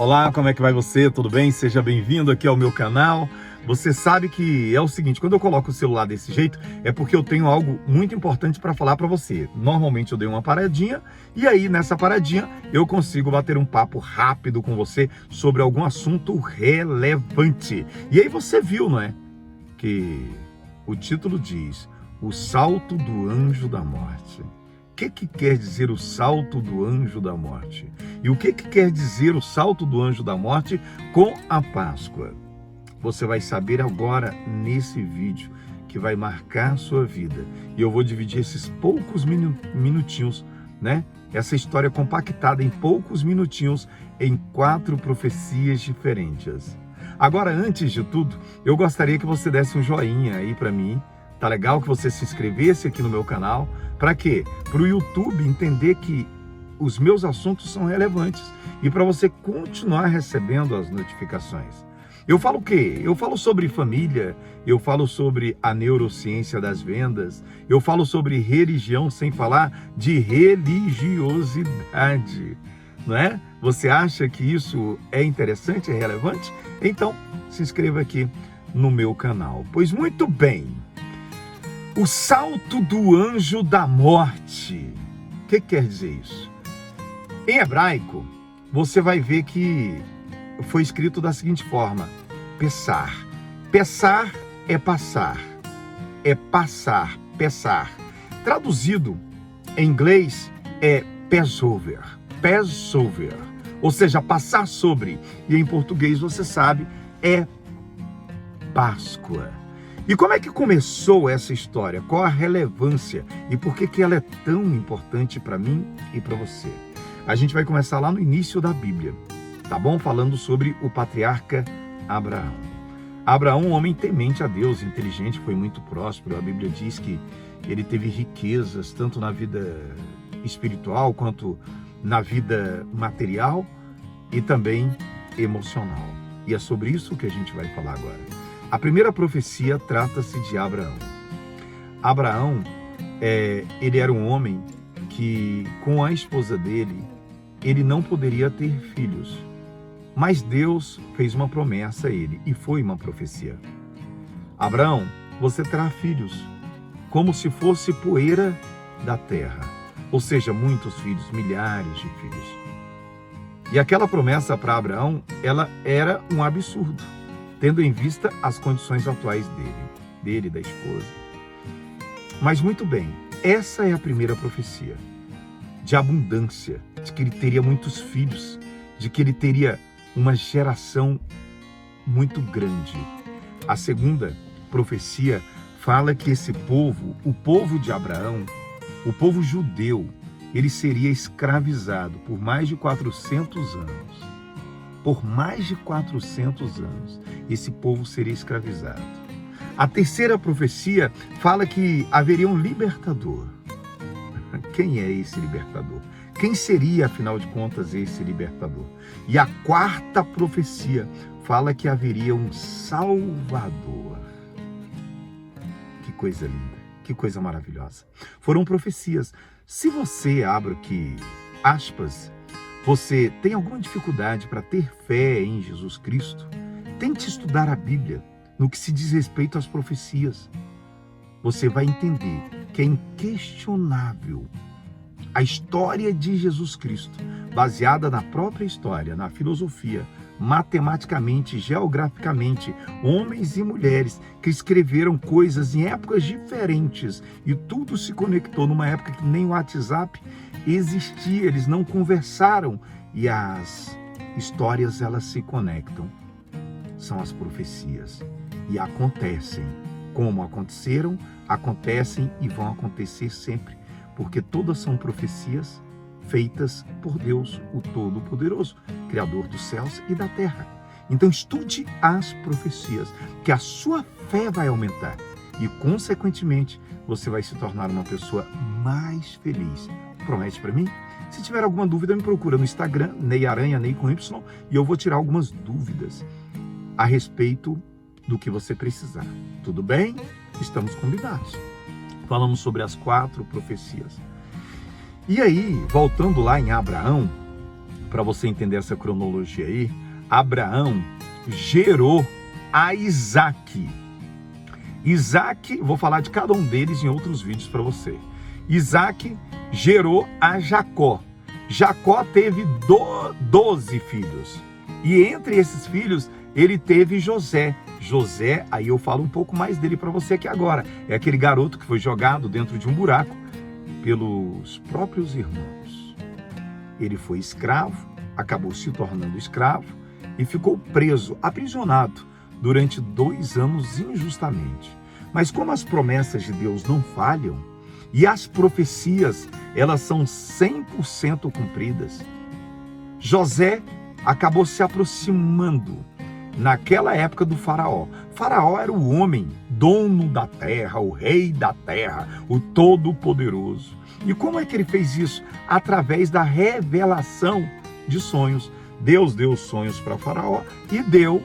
Olá, como é que vai você? Tudo bem? Seja bem-vindo aqui ao meu canal. Você sabe que é o seguinte, quando eu coloco o celular desse jeito, é porque eu tenho algo muito importante para falar para você. Normalmente eu dei uma paradinha e aí nessa paradinha eu consigo bater um papo rápido com você sobre algum assunto relevante. E aí você viu, não é? Que o título diz: O Salto do Anjo da Morte. O que quer dizer o salto do anjo da morte? E o que quer dizer o salto do anjo da morte com a Páscoa? Você vai saber agora nesse vídeo que vai marcar a sua vida. E eu vou dividir esses poucos minutinhos, né? Essa história compactada em poucos minutinhos em 4 profecias diferentes. Agora, antes de tudo, eu gostaria que você desse um joinha aí para mim. Tá legal que você se inscrevesse aqui no meu canal. Para quê? Para o YouTube entender que os meus assuntos são relevantes e para você continuar recebendo as notificações. Eu falo o quê? Eu falo sobre família, eu falo sobre a neurociência das vendas, eu falo sobre religião sem falar de religiosidade, não é? Você acha que isso é interessante, é relevante? Então, se inscreva aqui no meu canal. Pois muito bem. O salto do anjo da morte. O que quer dizer isso? Em hebraico, você vai ver que foi escrito da seguinte forma: Pessar. Pessar é passar. É passar, pessar. Traduzido em inglês é Passover. Passover. Ou seja, passar sobre. E em português, você sabe, é Páscoa. E como é que começou essa história? Qual a relevância? E por que ela é tão importante para mim e para você? A gente vai começar lá no início da Bíblia, tá bom? Falando sobre o patriarca Abraão. Abraão, um homem temente a Deus, inteligente, foi muito próspero. A Bíblia diz que ele teve riquezas, tanto na vida espiritual quanto na vida material e também emocional. E é sobre isso que a gente vai falar agora. A primeira profecia trata-se de Abraão. Abraão, ele era um homem que, com a esposa dele, ele não poderia ter filhos. Mas Deus fez uma promessa a ele, e foi uma profecia. Abraão, você terá filhos, como se fosse poeira da terra. Ou seja, muitos filhos, milhares de filhos. E aquela promessa para Abraão, ela era um absurdo, tendo em vista as condições atuais dele e da esposa. Mas muito bem, essa é a primeira profecia, de abundância, de que ele teria muitos filhos, de que ele teria uma geração muito grande. A segunda profecia fala que esse povo, o povo de Abraão, o povo judeu, ele seria escravizado por mais de 400 anos. Por mais de 400 anos, esse povo seria escravizado. A terceira profecia fala que haveria um libertador. Quem é esse libertador? Quem seria, afinal de contas, esse libertador? E a quarta profecia fala que haveria um salvador. Que coisa linda, que coisa maravilhosa. Foram profecias. Se você, abro aqui aspas, você tem alguma dificuldade para ter fé em Jesus Cristo? Tente estudar a Bíblia no que se diz respeito às profecias. Você vai entender que é inquestionável a história de Jesus Cristo, baseada na própria história, na filosofia, matematicamente, geograficamente, homens e mulheres que escreveram coisas em épocas diferentes e tudo se conectou numa época que nem o WhatsApp existia, eles não conversaram e as histórias elas se conectam. São as profecias e acontecem como aconteceram, acontecem e vão acontecer sempre, porque todas são profecias feitas por Deus, o Todo-Poderoso, Criador dos céus e da terra. Então estude as profecias, que a sua fé vai aumentar e, consequentemente, você vai se tornar uma pessoa mais feliz. Promete para mim? Se tiver alguma dúvida, me procura no Instagram, Ney Aranha, Ney com Y, e eu vou tirar algumas dúvidas a respeito do que você precisar. Tudo bem? Estamos combinados. Falamos sobre as 4 profecias. E aí, voltando lá em Abraão, para você entender essa cronologia aí, Abraão gerou a Isaac. Isaac, vou falar de cada um deles em outros vídeos para você. Isaac gerou a Jacó. Jacó teve 12 filhos. E entre esses filhos, ele teve José. José, aí eu falo um pouco mais dele para você aqui agora. É aquele garoto que foi jogado dentro de um buraco pelos próprios irmãos. Ele foi escravo, acabou se tornando escravo e ficou preso, aprisionado durante 2 anos injustamente. Mas como as promessas de Deus não falham e as profecias, elas são 100% cumpridas, José acabou se aproximando naquela época do faraó. Faraó era o homem, dono da terra, o rei da terra, o todo-poderoso. E como é que ele fez isso? Através da revelação de sonhos. Deus deu sonhos para Faraó e deu,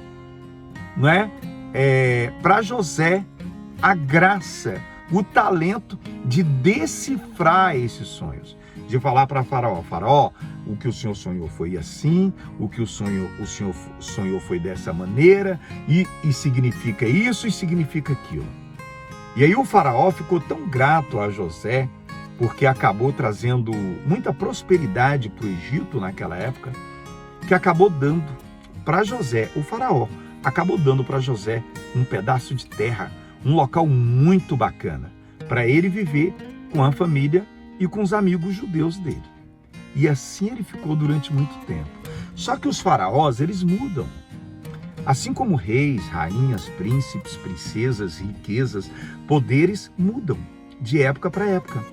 para José a graça, o talento de decifrar esses sonhos. De falar para Faraó, Faraó, o que o senhor sonhou foi assim, o que o senhor sonhou foi dessa maneira, e significa isso e significa aquilo. E aí o Faraó ficou tão grato a José, porque acabou trazendo muita prosperidade para o Egito naquela época, que acabou dando para José, o Faraó, acabou dando para José um pedaço de terra, um local muito bacana, para ele viver com a família e com os amigos judeus dele. E assim ele ficou durante muito tempo. Só que os faraós, eles mudam. Assim como reis, rainhas, príncipes, princesas, riquezas, poderes mudam de época para época.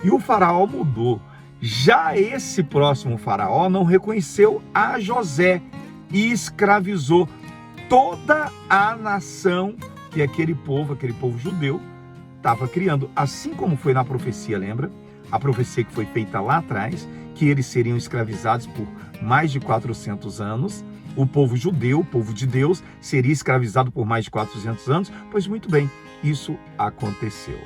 E o faraó mudou. Já esse próximo faraó não reconheceu a José e escravizou toda a nação que aquele povo judeu estava criando. Assim como foi na profecia, lembra? A profecia que foi feita lá atrás, que eles seriam escravizados por mais de 400 anos. O povo judeu, o povo de Deus, seria escravizado por mais de 400 anos. Pois muito bem, isso aconteceu.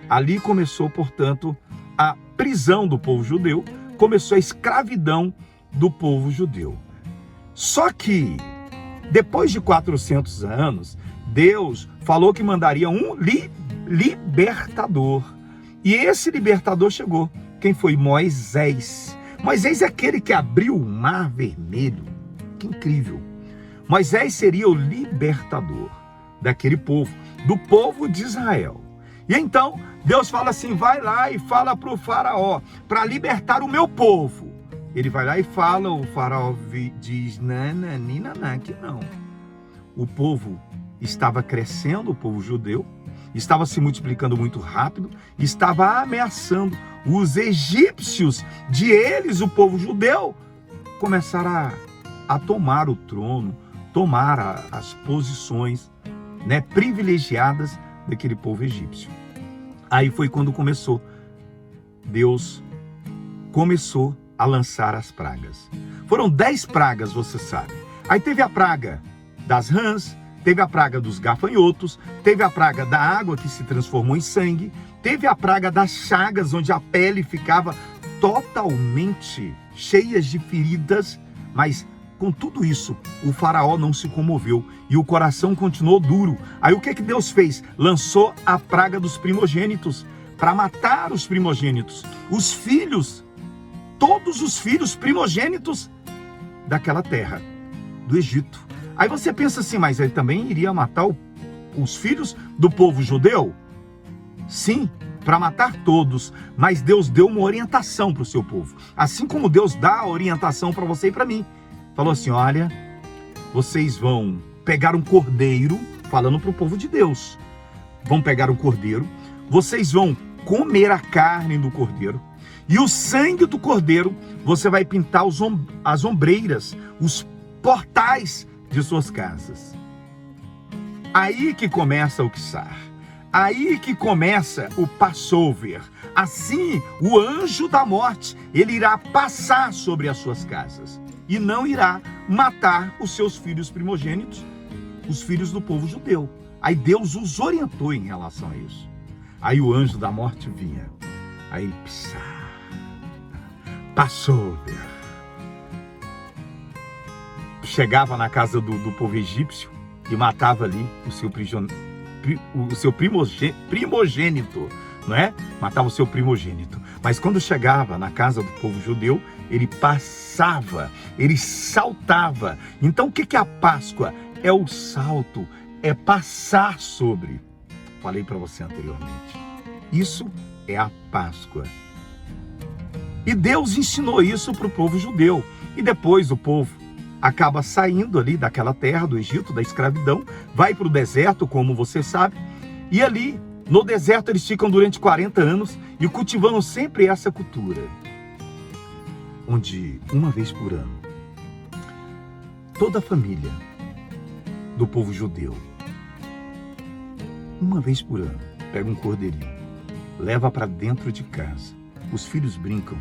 Ali começou, portanto, a prisão do povo judeu, começou a escravidão do povo judeu. Só que, depois de 400 anos, Deus falou que mandaria um libertador. E esse libertador chegou. Quem foi? Moisés. Moisés é aquele que abriu o Mar Vermelho. Que incrível. Moisés seria o libertador daquele povo, do povo de Israel. E então, Deus fala assim, vai lá e fala para o faraó, para libertar o meu povo. Ele vai lá e fala, o faraó diz, nananina, que não. O povo estava crescendo, o povo judeu, estava se multiplicando muito rápido, estava ameaçando os egípcios, de eles, o povo judeu, começaram a tomar o trono, tomar as posições privilegiadas daquele povo egípcio. Aí foi quando Deus começou a lançar as pragas. Foram 10 pragas, você sabe. Aí teve a praga das rãs, teve a praga dos gafanhotos, teve a praga da água que se transformou em sangue, teve a praga das chagas, onde a pele ficava totalmente cheia de feridas, mas com tudo isso, o faraó não se comoveu e o coração continuou duro. Aí o que Deus fez? Lançou a praga dos primogênitos, para matar os primogênitos, os filhos, todos os filhos primogênitos daquela terra, do Egito. Aí você pensa assim, mas ele também iria matar os filhos do povo judeu? Sim, para matar todos, mas Deus deu uma orientação para o seu povo. Assim como Deus dá a orientação para você e para mim. Falou assim, olha, vocês vão pegar um cordeiro, falando para o povo de Deus. Vão pegar um cordeiro, vocês vão comer a carne do cordeiro, e o sangue do cordeiro, você vai pintar as ombreiras, os portais de suas casas. Aí que começa o Quissar. Aí que começa o Passover. Assim, o anjo da morte, ele irá passar sobre as suas casas e não irá matar os seus filhos primogênitos, os filhos do povo judeu. Aí Deus os orientou em relação a isso. Aí o anjo da morte vinha. Aí Passover. chegava na casa do povo egípcio e matava ali o seu primogênito, não é? Matava o seu primogênito. Mas quando chegava na casa do povo judeu, ele passava, ele saltava. Então o que é a Páscoa? É o salto, é passar sobre. Falei para você anteriormente. Isso é a Páscoa. E Deus ensinou isso para o povo judeu. E depois o povo acaba saindo ali daquela terra, do Egito, da escravidão, vai para o deserto, como você sabe, e ali, no deserto, eles ficam durante 40 anos e cultivando sempre essa cultura, onde, uma vez por ano, toda a família do povo judeu, uma vez por ano, pega um cordeirinho, leva para dentro de casa, os filhos brincam,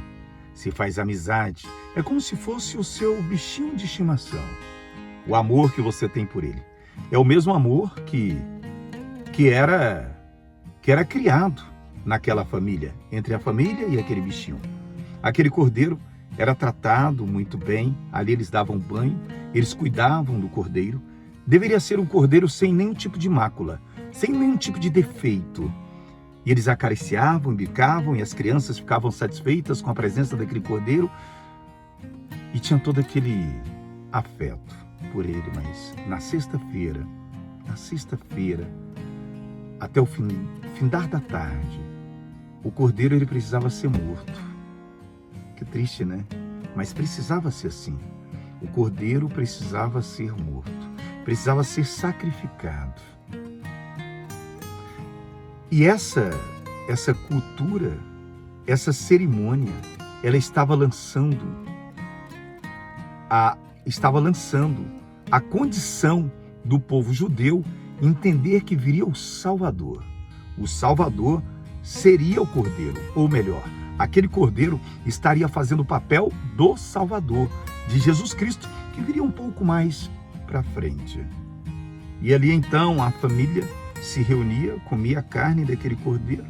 se faz amizade, é como se fosse o seu bichinho de estimação. O amor que você tem por ele é o mesmo amor que era criado naquela família, entre a família e aquele bichinho. Aquele cordeiro era tratado muito bem, ali eles davam banho, eles cuidavam do cordeiro. Deveria ser um cordeiro sem nenhum tipo de mácula, sem nenhum tipo de defeito. E eles acariciavam, bicavam, e as crianças ficavam satisfeitas com a presença daquele cordeiro e tinham todo aquele afeto por ele. Mas na sexta-feira, até o findar da tarde, o cordeiro ele precisava ser morto. Que triste, né? Mas precisava ser assim. O cordeiro precisava ser morto, precisava ser sacrificado. E essa cultura, essa cerimônia, ela estava lançando a condição do povo judeu entender que viria o Salvador. O Salvador seria o cordeiro, ou melhor, aquele cordeiro estaria fazendo o papel do Salvador, de Jesus Cristo, que viria um pouco mais para frente. E ali então a família se reunia, comia a carne daquele cordeiro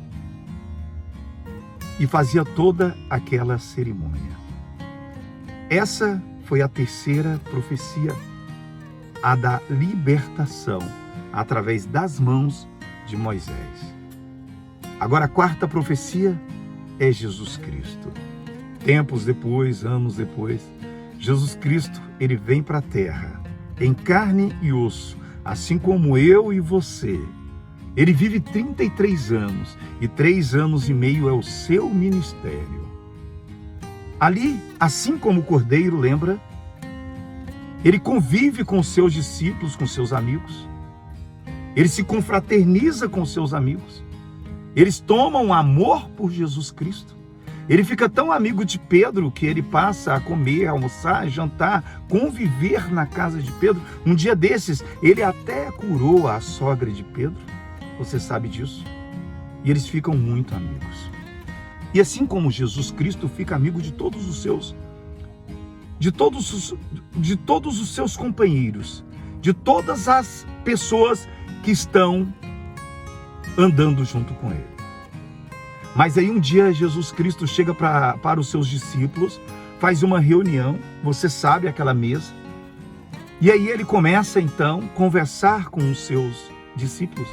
e fazia toda aquela cerimônia. Essa foi a terceira profecia, a da libertação, através das mãos de Moisés. Agora a quarta profecia é Jesus Cristo. Tempos depois, anos depois, Jesus Cristo, ele vem para a terra, em carne e osso, assim como eu e você. Ele vive 33 anos e 3 anos e meio é o seu ministério. Ali, assim como o cordeiro, lembra? Ele convive com seus discípulos, com seus amigos. Ele se confraterniza com seus amigos. Eles tomam amor por Jesus Cristo. Ele fica tão amigo de Pedro que ele passa a comer, almoçar, jantar, conviver na casa de Pedro. Um dia desses, ele até curou a sogra de Pedro. Você sabe disso? E eles ficam muito amigos. E assim como Jesus Cristo fica amigo de todos os seus companheiros, de todas as pessoas que estão andando junto com ele. Mas aí um dia Jesus Cristo chega para os seus discípulos, faz uma reunião, você sabe, aquela mesa, e aí ele começa então a conversar com os seus discípulos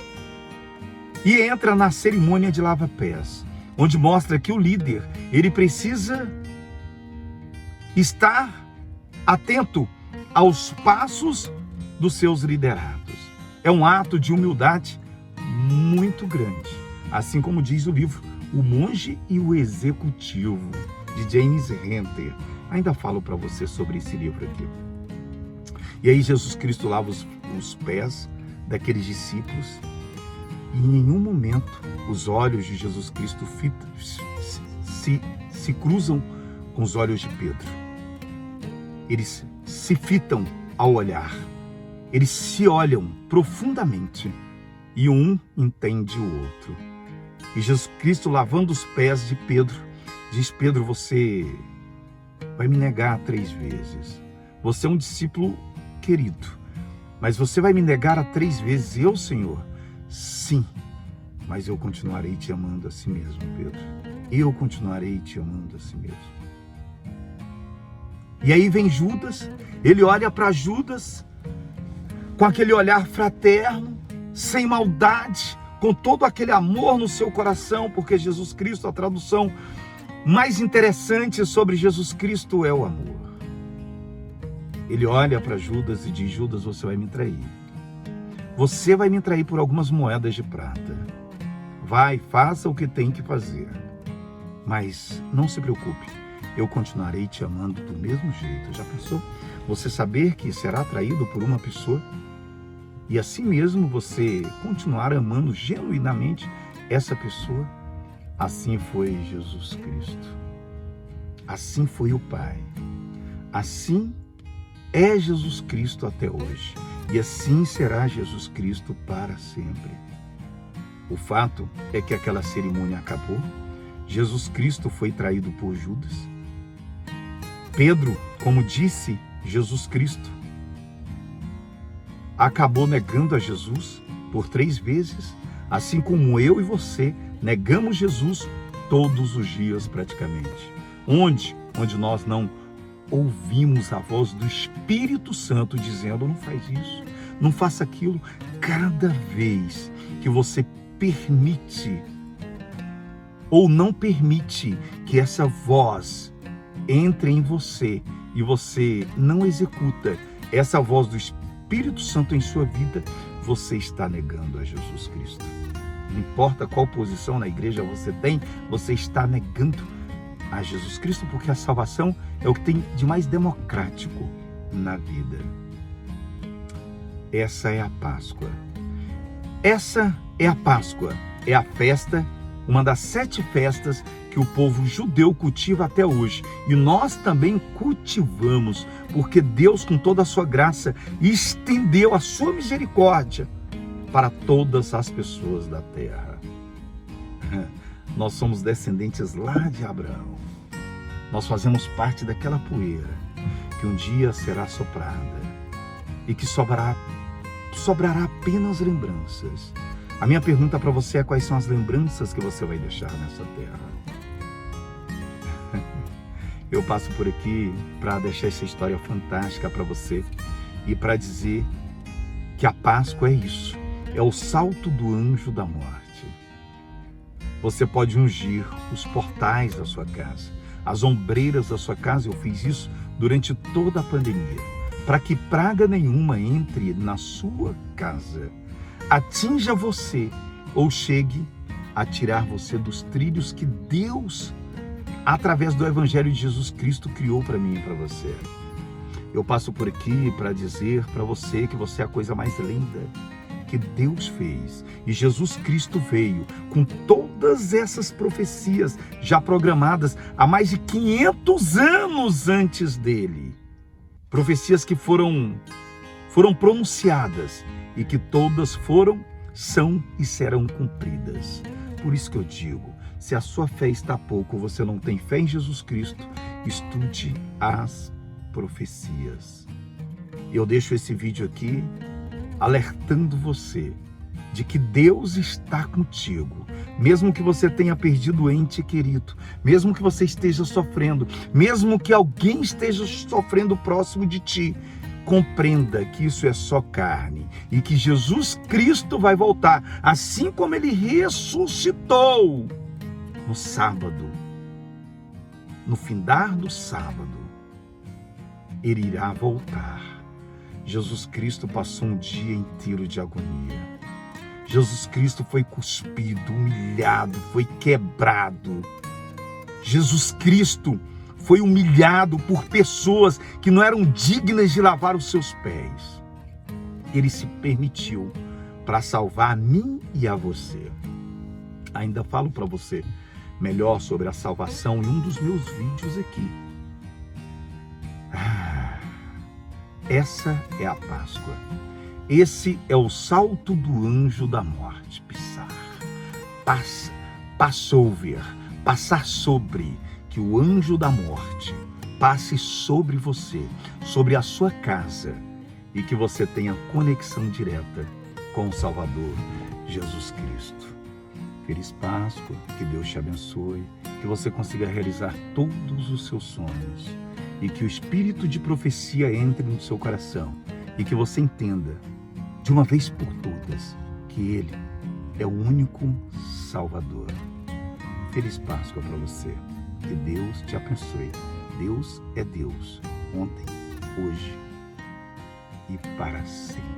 e entra na cerimônia de lava-pés, onde mostra que o líder, ele precisa estar atento aos passos dos seus liderados. É um ato de humildade muito grande, assim como diz o livro O Monge e o Executivo, de James Hunter. Ainda falo para você sobre esse livro aqui. E aí Jesus Cristo lava os pés daqueles discípulos e em nenhum momento os olhos de Jesus Cristo se cruzam com os olhos de Pedro. Eles se fitam ao olhar. Eles se olham profundamente e um entende o outro. E Jesus Cristo, lavando os pés de Pedro, diz: Pedro, você vai me negar 3 vezes. Você é um discípulo querido, mas você vai me negar 3 vezes. Eu, Senhor? Sim, mas eu continuarei te amando a si mesmo, Pedro. Eu continuarei te amando a si mesmo. E aí vem Judas, ele olha para Judas com aquele olhar fraterno, sem maldade, com todo aquele amor no seu coração, porque Jesus Cristo, a tradução mais interessante sobre Jesus Cristo é o amor. Ele olha para Judas e diz: Judas, você vai me trair. Você vai me trair por algumas moedas de prata. Vai, faça o que tem que fazer. Mas não se preocupe, eu continuarei te amando do mesmo jeito. Já pensou? Você saber que será traído por uma pessoa e assim mesmo você continuar amando genuinamente essa pessoa? Assim foi Jesus Cristo. Assim foi o Pai. Assim é Jesus Cristo até hoje. E assim será Jesus Cristo para sempre. O fato é que aquela cerimônia acabou. Jesus Cristo foi traído por Judas. Pedro, como disse Jesus Cristo, acabou negando a Jesus por 3 vezes, assim como eu e você negamos Jesus todos os dias praticamente. Onde nós não ouvimos a voz do Espírito Santo dizendo: não faz isso, não faça aquilo. Cada vez que você permite ou não permite que essa voz entre em você e você não executa essa voz do Espírito Santo em sua vida, você está negando a Jesus Cristo. Não importa qual posição na igreja você tem, você está negando a Jesus Cristo, porque a salvação é o que tem de mais democrático na vida. Essa é a Páscoa. Essa é a Páscoa. É a festa, uma das 7 festas que o povo judeu cultiva até hoje. E nós também cultivamos, porque Deus, com toda a sua graça, estendeu a sua misericórdia para todas as pessoas da terra. Nós somos descendentes lá de Abraão. Nós fazemos parte daquela poeira que um dia será soprada e que sobrará apenas lembranças. A minha pergunta para você é: quais são as lembranças que você vai deixar nessa terra? Eu passo por aqui para deixar essa história fantástica para você e para dizer que a Páscoa é isso, é o salto do anjo da morte. Você pode ungir os portais da sua casa, as ombreiras da sua casa. Eu fiz isso durante toda a pandemia, para que praga nenhuma entre na sua casa, atinja você ou chegue a tirar você dos trilhos que Deus, através do Evangelho de Jesus Cristo, criou para mim e para você. Eu passo por aqui para dizer para você que você é a coisa mais linda que Deus fez. E Jesus Cristo veio com todas essas profecias já programadas há mais de 500 anos antes dele. Profecias que foram pronunciadas e que todas são e serão cumpridas. Por isso que eu digo, se a sua fé está pouco, você não tem fé em Jesus Cristo, estude as profecias. Eu deixo esse vídeo aqui alertando você de que Deus está contigo, mesmo que você tenha perdido o ente querido, mesmo que você esteja sofrendo, mesmo que alguém esteja sofrendo próximo de ti. Compreenda que isso é só carne e que Jesus Cristo vai voltar, assim como ele ressuscitou no sábado. No findar do sábado, ele irá voltar. Jesus Cristo passou um dia inteiro de agonia. Jesus Cristo foi cuspido, humilhado, foi quebrado. Jesus Cristo foi humilhado por pessoas que não eram dignas de lavar os seus pés. Ele se permitiu para salvar a mim e a você. Ainda falo para você melhor sobre a salvação em um dos meus vídeos aqui. Essa é a Páscoa. Esse é o salto do anjo da morte. Passar sobre, que o anjo da morte passe sobre você, sobre a sua casa, e que você tenha conexão direta com o Salvador, Jesus Cristo. Feliz Páscoa, que Deus te abençoe, que você consiga realizar todos os seus sonhos e que o espírito de profecia entre no seu coração e que você entenda de uma vez por todas que Ele é o único Salvador. Feliz Páscoa para você. Que Deus te abençoe. Deus é Deus, ontem, hoje e para sempre.